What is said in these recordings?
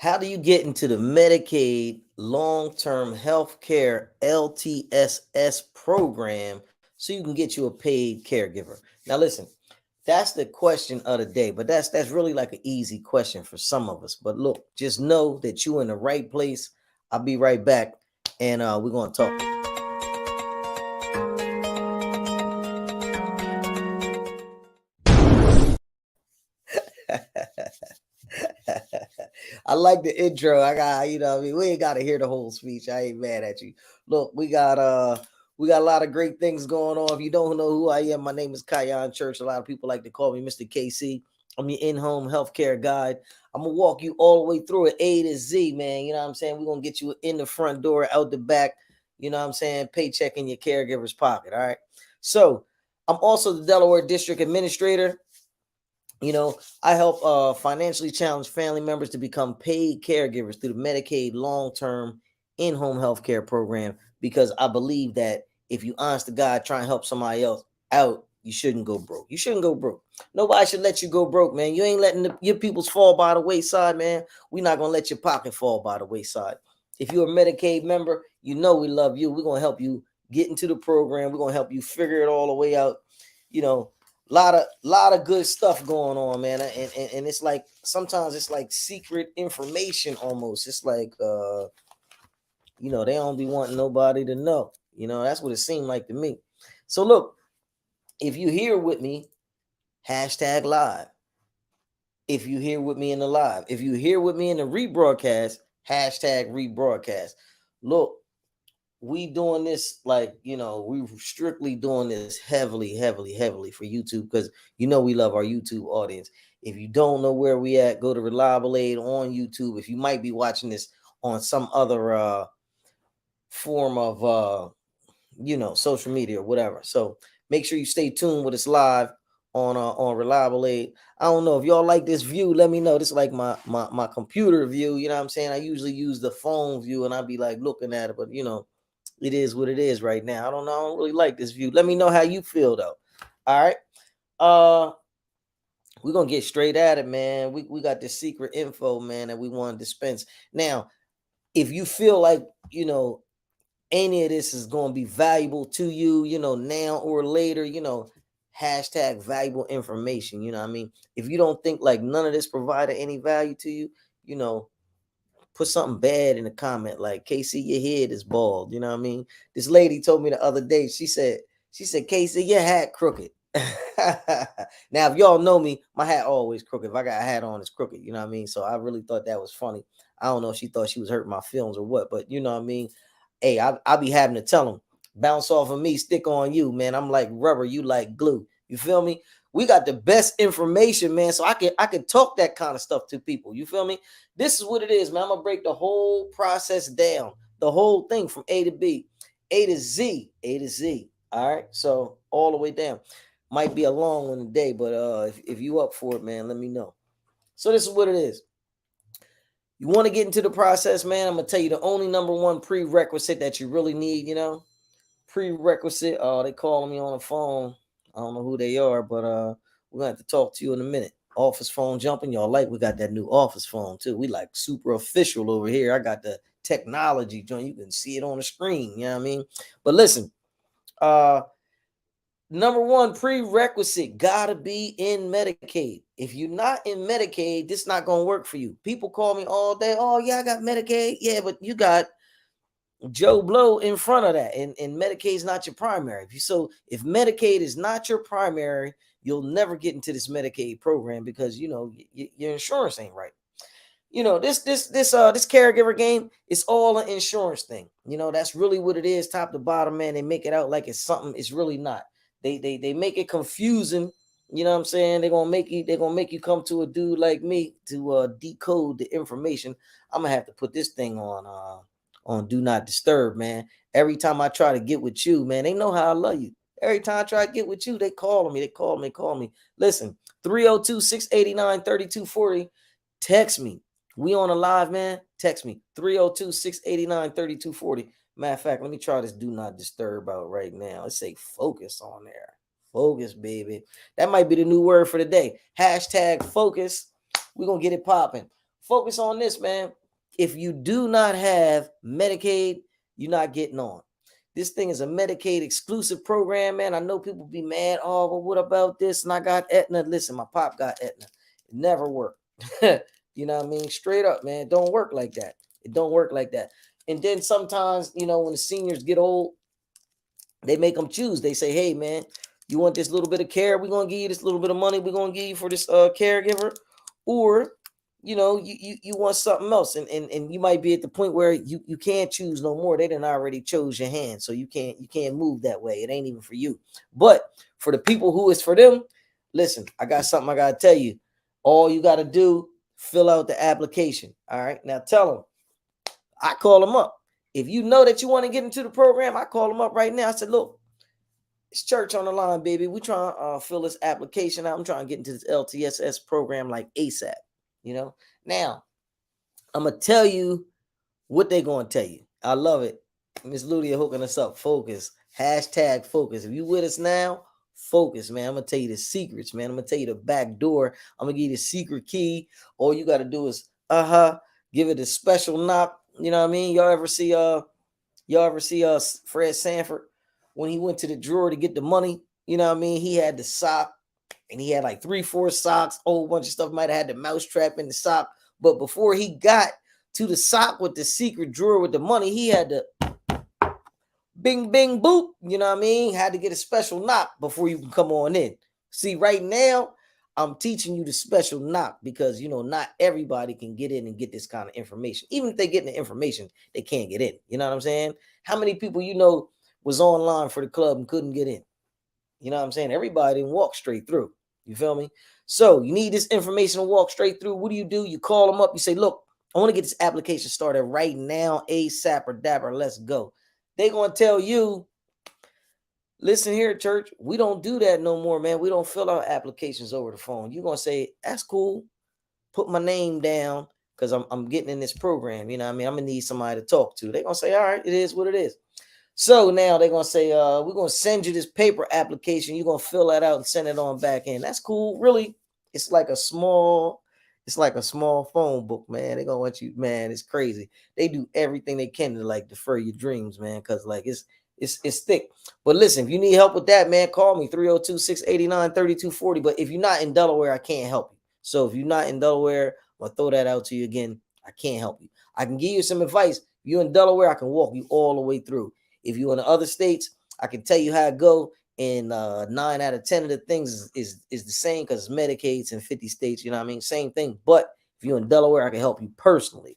How do you get into the Medicaid long-term healthcare LTSS program so you can get you a paid caregiver? Now listen, that's the question of the day, but that's really like an easy question for some of us. But look, just know that you're in the right place. I'll be right back, and we're gonna talk. I like the intro. I got, what I mean, we ain't got to hear the whole speech. I ain't mad at you. Look, we got a lot of great things going on. If you don't know who I am, my name is Kyan Church. A lot of people like to call me Mr. KC. I'm your in-home healthcare guide. I'm gonna walk you all the way through it, A to Z, man. You know what I'm saying? We're gonna get you in the front door, out the back, you know what I'm saying? Paycheck in your caregiver's pocket. All right. So I'm also the Delaware District Administrator. I help financially challenged family members to become paid caregivers through the Medicaid long-term in-home healthcare program, because I believe that if you honest to God try and help somebody else out, you shouldn't go broke. You shouldn't go broke. Nobody should let you go broke, man. You ain't letting your peoples fall by the wayside, man. We're not gonna let your pocket fall by the wayside. If you're a Medicaid member, you know we love you. We're gonna help you get into the program. We're gonna help you figure it all the way out. You know, lot of good stuff going on, man. And it's like sometimes it's like secret information almost. It's like they don't be wanting nobody to know. That's what it seemed like to me. So look, if you here with me, hashtag live. If you here with me in the live, if you here with me in the rebroadcast, hashtag rebroadcast. Look, we doing this like, we strictly doing this heavily for YouTube, because we love our YouTube audience. If you don't know where we at, go to Reliable Aid on YouTube. If you might be watching this on some other form of social media or whatever, so make sure you stay tuned with us live on Reliable Aid. I don't know if y'all like this view. Let me know. This is like my computer view. You know what I'm saying? I usually use the phone view and I'd be like looking at it, but it is what it is right now. I don't know. I don't really like this view. Let me know how you feel though. All right. We're gonna get straight at it, man. We got this secret info, man, that we want to dispense. Now, if you feel like any of this is gonna be valuable to you, now or later, hashtag valuable information. You know what I mean? If you don't think like none of this provided any value to you, put something bad in the comment like, KC, your head is bald. You know what I mean? This lady told me the other day, she said, KC, your hat crooked. Now, if y'all know me, my hat always crooked. If I got a hat on, it's crooked. You know what I mean? So I really thought that was funny. I don't know if she thought she was hurting my feelings or what, but you know what I mean? Hey, I be having to tell them, bounce off of me, stick on you, man. I'm like rubber, you like glue. You feel me? We got the best information, man. So I can talk that kind of stuff to people. You feel me? This is what it is, man. I'm gonna break the whole process down, the whole thing from A to B, A to Z, A to Z. All right. So all the way down. Might be a long one today, but if you up for it, man, let me know. So this is what it is. You want to get into the process, man? I'm gonna tell you the only number one prerequisite that you really need, prerequisite. They calling me on the phone. I don't know who they are, but we're gonna have to talk to you in a minute. Office phone jumping. Y'all like we got that new office phone too. We like super official over here. I got the technology joint. You can see it on the screen. You know what I mean? But listen, number one prerequisite gotta be in Medicaid. If you're not in Medicaid, this not gonna work for you. People call me all day. Oh yeah, I got Medicaid. Yeah, but you got Joe Blow in front of that, and Medicaid is not your primary. If Medicaid is not your primary, you'll never get into this Medicaid program because your insurance ain't right. This caregiver game, it's all an insurance thing. That's really what it is, top to bottom, man. They make it out like it's something. It's really not. They make it confusing. You know what I'm saying? They're gonna make you come to a dude like me to decode the information. I'm gonna have to put this thing on do not disturb, man. Every time I try to get with you, man, they know how I love you. Every time I try to get with you, they call me. Listen, 302-689-3240. Text me. We on a live, man. Text me. 302-689-3240. Matter of fact, let me try this do not disturb out right now. Let's say focus on there. Focus, baby. That might be the new word for the day. Hashtag focus. We're going to get it popping. Focus on this, man. If you do not have Medicaid, you're not getting on. This thing is a Medicaid exclusive program, man. I know people be mad. Oh, well, what about this? And I got Aetna. Listen, my pop got Aetna. It never worked. You know what I mean? Straight up, man. It don't work like that. It don't work like that. And then sometimes, you know, when the seniors get old, they make them choose. They say, hey, man, you want this little bit of care? We're going to give you this little bit of money. We're going to give you for this caregiver. Or, you know, you want something else. And you might be at the point where you can't choose no more. They done already chose your hand. So you can't move that way. It ain't even for you. But for the people who is for them, listen, I got something I got to tell you. All you got to do, fill out the application. All right. Now tell them. I call them up. If you know that you want to get into the program, I call them up right now. I said, look, it's church on the line, baby. We trying to fill this application out. I'm trying to get into this LTSS program like ASAP. You know, now I'm gonna tell you what they're gonna tell you. I love it. Miss Ludia hooking us up. Focus. Hashtag focus. If you with us now, focus, man. I'm gonna tell you the secrets, man. I'm gonna tell you the back door. I'm gonna give you the secret key. All you gotta do is give it a special knock. You know what I mean? Y'all ever see Fred Sanford when he went to the drawer to get the money? You know what I mean? He had the sock. And he had like 3-4 socks, a whole bunch of stuff. Might have had the mousetrap in the sock. But before he got to the sock with the secret drawer with the money, he had to bing, bing, boop. You know what I mean? Had to get a special knock before you can come on in. See, right now, I'm teaching you the special knock because, you know, not everybody can get in and get this kind of information. Even if they get the information, they can't get in. You know what I'm saying? How many people you know was online for the club and couldn't get in? You know what I'm saying? Everybody didn't walk straight through. You feel me? So you need this information to walk straight through. What do? You call them up. You say, look, I want to get this application started right now. ASAP or dapper. Let's go. They're going to tell you, listen here, church. We don't do that no more, man. We don't fill out applications over the phone. You're going to say, that's cool. Put my name down because I'm getting in this program. You know what I mean? I'm going to need somebody to talk to. They're going to say, all right, it is what it is. So now they're going to say, we're going to send you this paper application. You're going to fill that out and send it on back in. That's cool. Really, it's like a small phone book, man. They're going to want you, man. It's crazy. They do everything they can to like defer your dreams, man, because like it's thick. But listen, if you need help with that, man, call me 302-689-3240. But if you're not in Delaware, I can't help you. So if you're not in Delaware, I'm going to throw that out to you again. I can't help you. I can give you some advice. If you're in Delaware, I can walk you all the way through. If you're in the other states, I can tell you how to go. And 9 out of 10 of the things is the same because it's Medicaids in 50 states. You know what I mean? Same thing. But if you're in Delaware, I can help you personally.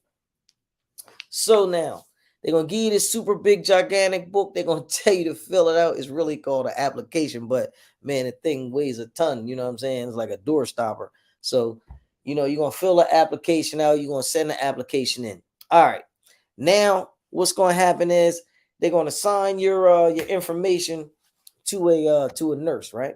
So now they're going to give you this super big, gigantic book. They're going to tell you to fill it out. It's really called an application. But, man, the thing weighs a ton. You know what I'm saying? It's like a door stopper. So, you know, you're going to fill the application out. You're going to send the application in. All right. Now, what's going to happen is they're going to assign your information to a nurse, right?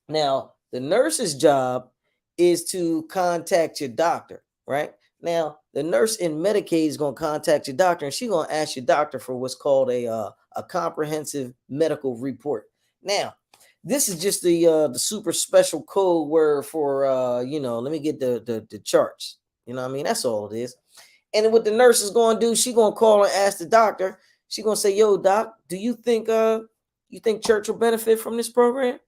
Now, the nurse's job is to contact your doctor, right? Now, the nurse in Medicaid is going to contact your doctor, and she's going to ask your doctor for what's called a comprehensive medical report. Now, this is just the super special code word for you know. Let me get the charts. You know what I mean? That's all it is. And what the nurse is going to do, she's going to call and ask the doctor. She's going to say, yo, doc, do you think church will benefit from this program?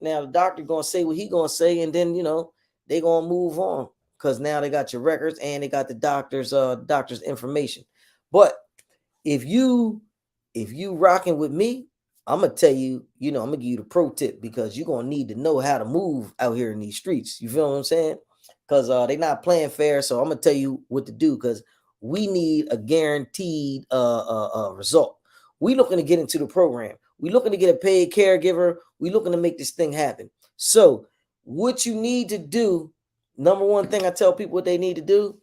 Now, the doctor going to say what he going to say, and then, you know, they going to move on because now they got your records and they got the doctor's information. But if you rocking with me, I'm going to tell you, you know, I'm going to give you the pro tip because you're going to need to know how to move out here in these streets. You feel what I'm saying? Because they're not playing fair. So I'm going to tell you what to do because we need a guaranteed result. We looking to get into the program. We looking to get a paid caregiver. We looking to make this thing happen. So what you need to do, number one thing I tell people what they need to do,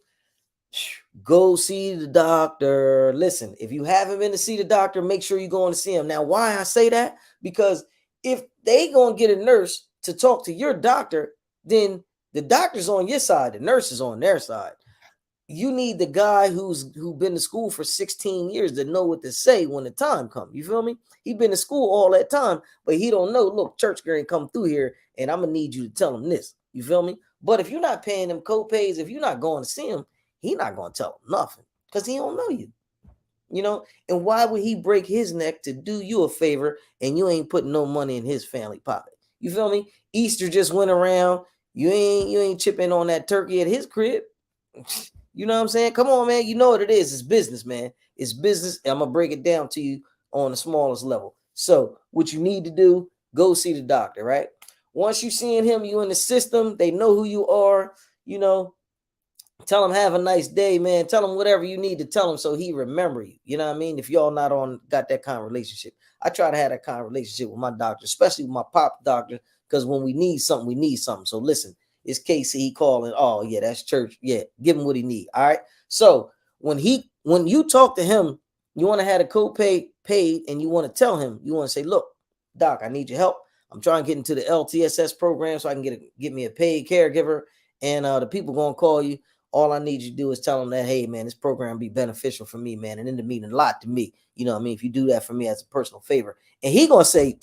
go see the doctor. Listen, if you haven't been to see the doctor, make sure you're going to see him. Now, why I say that? Because if they going to get a nurse to talk to your doctor, then the doctor's on your side, the nurse is on their side. You need the guy who's been to school for 16 years to know what to say when the time comes. You feel me? He been to school all that time, but he don't know, look, church ain't come through here, and I'm going to need you to tell him this. You feel me? But if you're not paying them co-pays, if you're not going to see him, he's not going to tell him nothing because he don't know you. You know, and why would he break his neck to do you a favor and you ain't putting no money in his family pocket? You feel me? Easter just went around. You ain't chipping on that turkey at his crib. You know what I'm saying? Come on, man. You know what it is. It's business, man. It's business. I'm gonna break it down to you on the smallest level. So what you need to do, go see the doctor, right? Once you seeing him, you in the system, they know who you are, you know. Tell him have a nice day, man. Tell him whatever you need to tell him so he remember you. You know what I mean? If y'all not got that kind of relationship. I try to have that kind of relationship with my doctor, especially with my pop doctor, because when we need something, we need something. So listen, it's Casey, he calling. Oh, yeah, that's church. Yeah, give him what he need. All right. So when you talk to him, you want to have a copay paid and you want to tell him, you want to say, look, doc, I need your help. I'm trying to get into the LTSS program so I can get me a paid caregiver. And the people going to call you. All I need you to do is tell them that, hey, man, this program be beneficial for me, man. And in the mean a lot to me. You know what I mean? If you do that for me as a personal favor. And he going to say,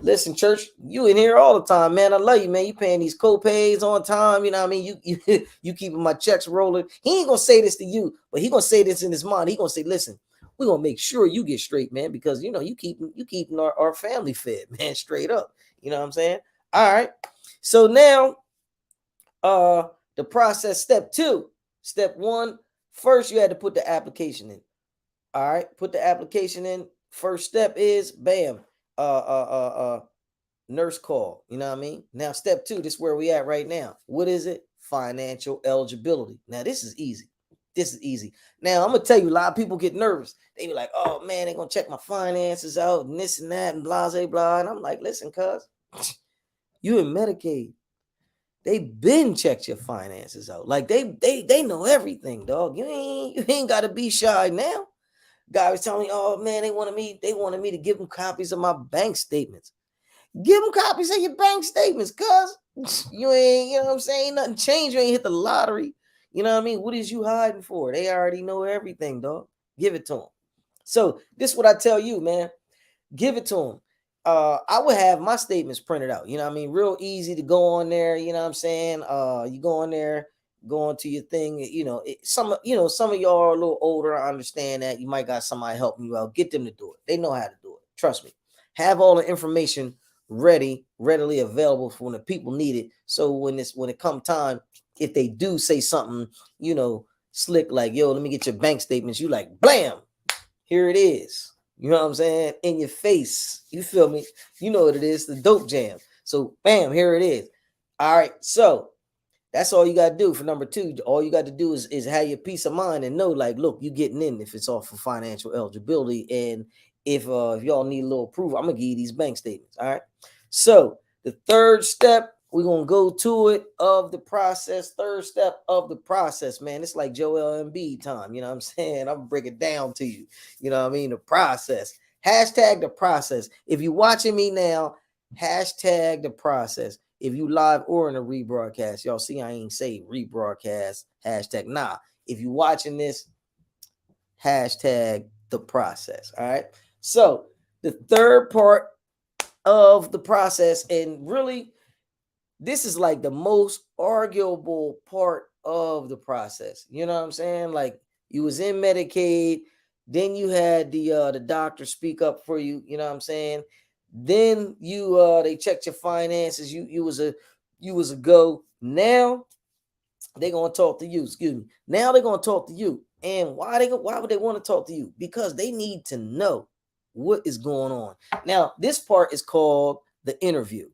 listen, church, you in here all the time, man. I love you, man. You paying these co-pays on time. You know what I mean? You keeping my checks rolling. He ain't going to say this to you, but he going to say this in his mind. He going to say, listen, we're going to make sure you get straight, man, because, you know, you keeping our family fed, man, straight up. You know what I'm saying? All right. So now, the process, step 2. Step 1, first you had to put the application in. All right, put the application in. First step is bam, nurse call. You know what I mean? Now step 2, this is where we at right now. What is it? Financial eligibility. Now this is easy. This is easy. Now I'm gonna tell you, a lot of people get nervous. They be like, oh man, they're gonna check my finances out and this and that and blah blah blah. And I'm like, listen, cuz you in Medicaid. They been checked your finances out. Like they know everything, dog. You ain't gotta be shy now. Guy was telling me, oh man, they wanted me to give them copies of my bank statements. Give them copies of your bank statements, cuz you ain't, you know what I'm saying? Nothing changed. You ain't hit the lottery. You know what I mean? What is you hiding for? They already know everything, dog. Give it to them. So this is what I tell you, man. Give it to them. I would have my statements printed out. You know what I mean? Real easy to go on there. You know what I'm saying? You go on there, go on to your thing. You know, some of y'all are a little older. I understand that. You might got somebody helping you out. Get them to do it. They know how to do it. Trust me. Have all the information readily available for when the people need it. So when it come time, if they do say something, you know, slick like, yo, let me get your bank statements. You like, blam, here it is. You know what I'm saying? In your face. You feel me? You know what it is, the dope jam. So bam, here it is. All right. So that's all you got to do for number 2. All you got to do is have your peace of mind and know, like, look, you getting in if it's all for financial eligibility. And if y'all need a little proof, I'm gonna give you these bank statements. All right. So the third step, we're gonna go to it of the process. Third step of the process, man. It's like Joel Embiid time. You know what I'm saying? I'm gonna break it down to you. You know what I mean? The process. Hashtag the process. If you're watching me now, hashtag the process. If you live or in a rebroadcast, y'all see I ain't say rebroadcast, hashtag nah. If you watching this, hashtag the process. All right. So the third part of the process, and really, this is like the most arguable part of the process. You know what I'm saying? Like, you was in Medicaid, then you had the doctor speak up for you. You know what I'm saying? Then they checked your finances. You was a go. Now they're gonna talk to you. Excuse me. Now they're gonna talk to you. And why would they want to talk to you? Because they need to know what is going on. Now, this part is called the interview.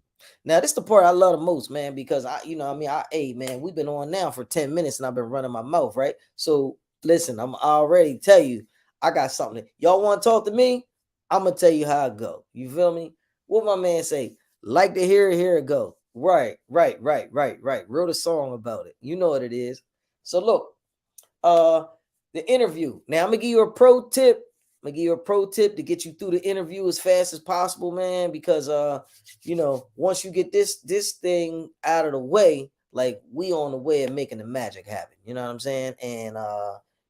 Now, this is the part I love the most, man, because hey, man, we've been on now for 10 minutes and I've been running my mouth, right? So listen, I'm already tell you, I got something. Y'all want to talk to me? I'm gonna tell you how it go. You feel me? What my man say? Like to hear it, here it go. Right. Wrote a song about it. You know what it is. So look, the interview. Now I'm gonna give you a pro tip. I'm gonna give you a pro tip to get you through the interview as fast as possible, man. Because once you get this thing out of the way, like, we on the way of making the magic happen. You know what I'm saying? And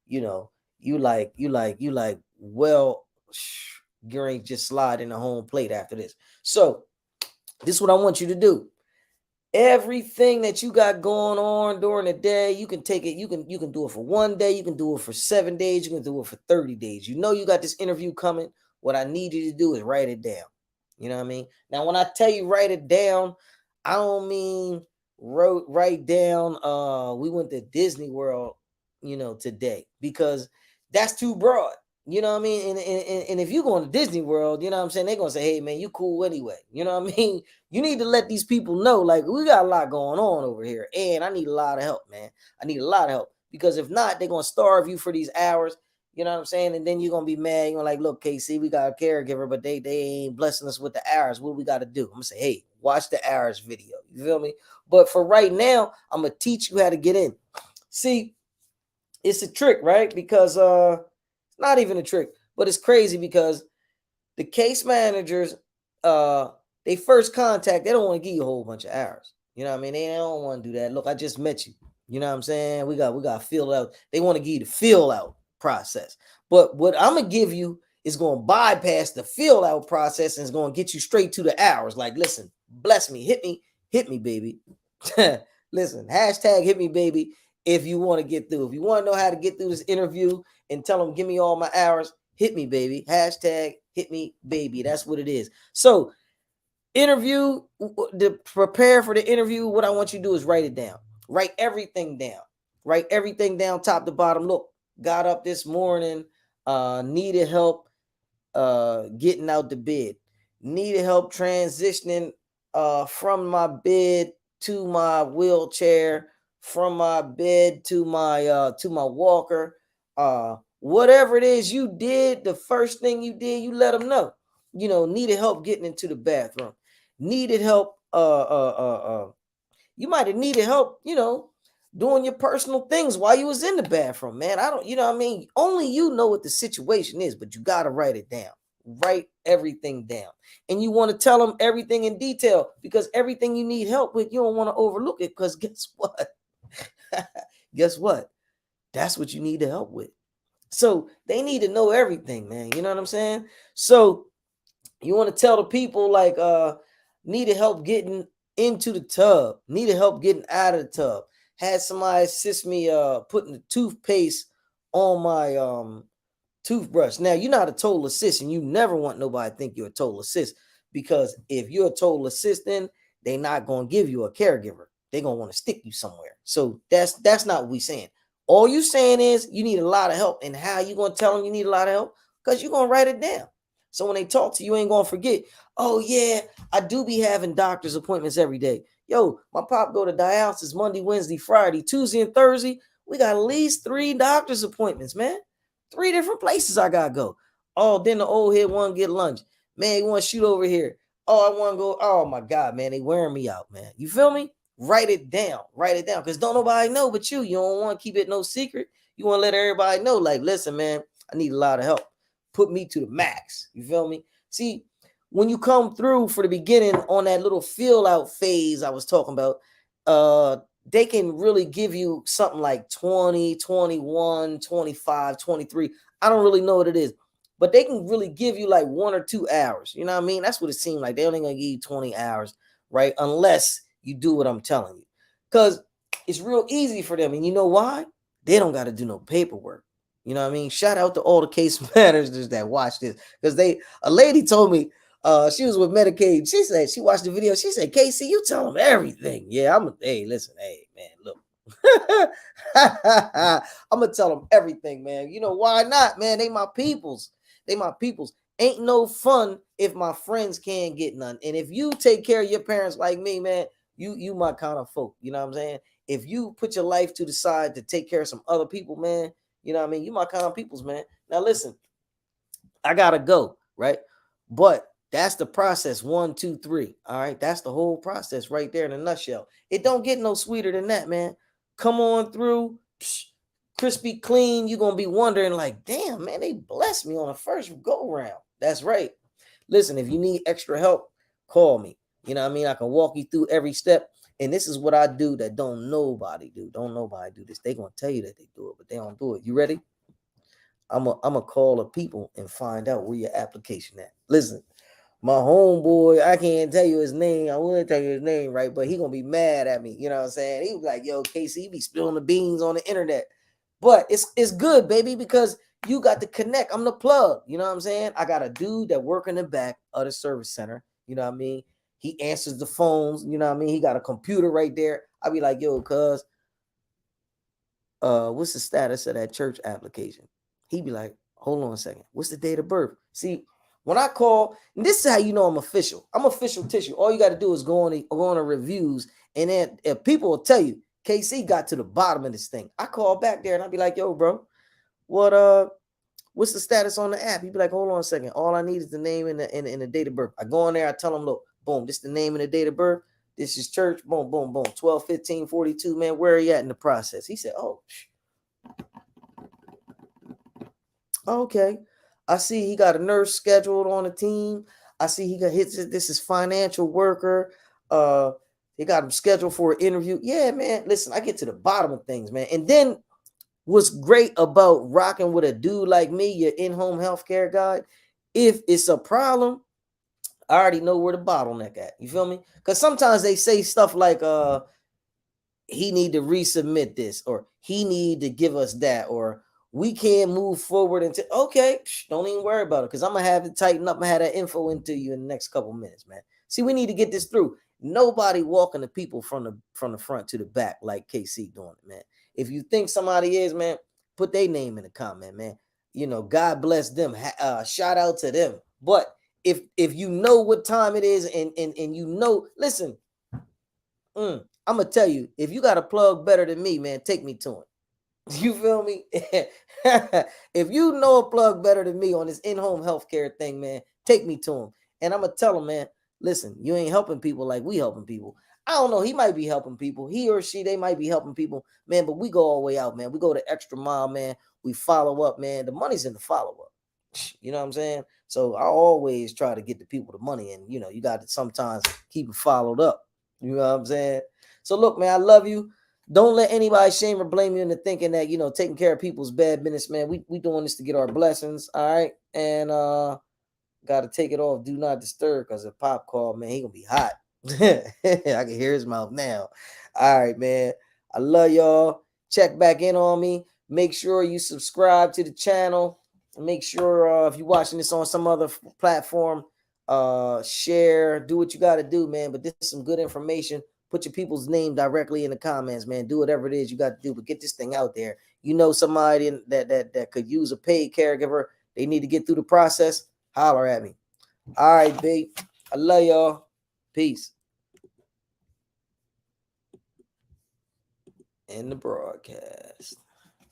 you like, well, you ain't just slide in the home plate after this. So this is what I want you to do. Everything that you got going on during the day, you can take it. You can do it for 1 day. You can do it for 7 days. You can do it for 30 days. You know you got this interview coming. What I need you to do is write it down. You know what I mean? Now, when I tell you write it down, I don't mean write down. We went to Disney World, today, because that's too broad. You know what I mean? And if you're going to Disney World, you know what I'm saying, they're gonna say, hey man, you cool anyway. You know what I mean? You need to let these people know, like, we got a lot going on over here, and I need a lot of help, man. I need a lot of help, because if not, they're gonna starve you for these hours. You know what I'm saying? And then you're gonna be mad. You're like, look, KC, we got a caregiver, but they ain't blessing us with the hours. What do we got to do? I'm gonna say, hey, watch the hours video. You feel me? But for right now, I'm gonna teach you how to get in. See, it's a trick, right? Because it's not even a trick, but it's crazy because the case managers, they first contact, they don't want to give you a whole bunch of hours. You know what I mean? They don't want to do that. Look, I just met you. You know what I'm saying? We got fill out. They want to give you the fill out process. But what I'm gonna give you is going to bypass the fill out process and is going to get you straight to the hours. Like, listen, bless me, hit me, baby. Listen, hashtag hit me, baby. If you want to get through, if you want to know how to get through this interview and tell them, give me all my hours, hit me, baby. Hashtag hit me, baby. That's what it is. So interview, to prepare for the interview, what I want you to do is write it down. Write everything down. Write everything down, top to bottom. Look, got up this morning, needed help getting out the bed. Needed help transitioning from my bed to my wheelchair, from my bed to my walker. Whatever it is you did, the first thing you did, you let them know. Needed help getting into the bathroom. Needed help. You might have needed help. Doing your personal things while you was in the bathroom, man. I don't. What I mean, only you know what the situation is, but you gotta write it down. Write everything down, and you want to tell them everything in detail, because everything you need help with, you don't want to overlook it. Because guess what? Guess what? That's what you need to help with. So they need to know everything, man. You know what I'm saying? So you want to tell the people, like, needed help getting into the tub, needed help getting out of the tub. Had somebody assist me putting the toothpaste on my toothbrush. Now, you're not a total assist, and you never want nobody to think you're a total assist, because if you're a total assistant, they're not going to give you a caregiver. They're going to want to stick you somewhere. So that's not what we're saying. All you saying is you need a lot of help. And how you going to tell them you need a lot of help? Because you're going to write it down. So when they talk to you, you ain't going to forget. Oh, yeah, I do be having doctor's appointments every day. Yo, my pop go to dialysis Monday, Wednesday, Friday, Tuesday, and Thursday. We got at least 3 doctor's appointments, man. 3 different places I gotta go. Oh, then the old head want to get lunch. Man, you want to shoot over here. Oh, I want to go. Oh my God, man, they wearing me out, man. You feel me? Write it down. Write it down. Because don't nobody know but you. You don't want to keep it no secret. You want to let everybody know, like, listen, man, I need a lot of help. Put me to the max. You feel me? See, when you come through for the beginning on that little fill out phase I was talking about, they can really give you something like 20, 21, 25, 23. I don't really know what it is, but they can really give you like 1 or 2 hours. You know what I mean? That's what it seemed like. They only gonna give you 20 hours, right? Unless you do what I'm telling you. Because it's real easy for them. And you know why? They don't got to do no paperwork. You know what I mean? Shout out to all the case managers that watch this. Because a lady told me, she was with Medicaid. She said she watched the video. She said, Casey, you tell them everything. Yeah, hey, listen, hey, man, look. I'm gonna tell them everything, man. You know why not, man? They my peoples. They my peoples. Ain't no fun if my friends can't get none. And if you take care of your parents like me, man, you my kind of folk. You know what I'm saying? If you put your life to the side to take care of some other people, man, you know what I mean? You my kind of peoples, man. Now listen, I gotta go, right? But that's the process. 1, 2, 3. All right. That's the whole process right there in a nutshell. It don't get no sweeter than that, man. Come on through. Crispy clean. You're gonna be wondering, like, damn, man, they blessed me on the first go round. That's right. Listen, if you need extra help, call me. You know what I mean? I can walk you through every step. And this is what I do that don't nobody do. Don't nobody do this. They gonna tell you that they do it, but they don't do it. You ready? I'm a call the people and find out where your application at. Listen, my homeboy, I can't tell you his name. I wouldn't tell you his name, right? But he gonna be mad at me. You know what I'm saying? He was like, yo, Casey, he be spilling the beans on the internet. But it's good, baby, because you got to connect. I'm the plug. You know what I'm saying? I got a dude that work in the back of the service center. You know what I mean? He answers the phones. You know what I mean? He got a computer right there. I be like, yo, cuz, what's the status of that church application? He'd be like, hold on a second. What's the date of birth? See, when I call, and this is how you know I'm official. I'm official tissue. All you got to do is go on the reviews, and then if people will tell you, KC got to the bottom of this thing. I call back there and I'll be like, yo, bro, what's the status on the app? He'd be like, hold on a second. All I need is the name and the date of birth. I go in there, I tell him, look, boom, this is the name and the date of birth. This is church, boom, boom, boom. 12/15/42, man. Where are you at in the process? He said, oh, okay. I see he got a nurse scheduled on the team. I see he got this is financial worker. He got him scheduled for an interview. Yeah, man. Listen, I get to the bottom of things, man. And then what's great about rocking with a dude like me, your in-home healthcare guy, if it's a problem, I already know where the bottleneck at. You feel me? Because sometimes they say stuff like he need to resubmit this, or he need to give us that, or we can't move forward until okay, don't even worry about it, because I'm gonna have it tighten up and have that info into you in the next couple minutes, man. See, we need to get this through. Nobody walking the people from the front to the back like KC doing it, man. If you think somebody is, man, put their name in the comment, man. You know, God bless them. Shout out to them. But if you know what time it is, and you know, listen, I'm gonna tell you, if you got a plug better than me, man, take me to him. You feel me? If you know a plug better than me on this in-home healthcare thing, man, take me to him. And I'm gonna tell him, man, listen, you ain't helping people like we helping people. I don't know. He might be helping people. He or she, they might be helping people, man. But we go all the way out, man. We go the extra mile, man. We follow up, man. The money's in the follow up. You know what I'm saying? So I always try to get the people the money, and you know, you got to sometimes keep it followed up. You know what I'm saying? So look, man, I love you. Don't let anybody shame or blame you into thinking that, you know, taking care of people's bad business, man. We doing this to get our blessings, all right? And gotta take it off. Do not disturb, because if Pop called, man, he gonna be hot. I can hear his mouth now. All right, man. I love y'all. Check back in on me. Make sure you subscribe to the channel. Make sure if you're watching this on some other platform, share, do what you got to do, man. But this is some good information. Put your people's name directly in the comments, man. Do whatever it is you got to do, but get this thing out there. You know somebody that could use a paid caregiver. They need to get through the process. Holler at me. All right, babe. I love y'all. Peace. In the broadcast.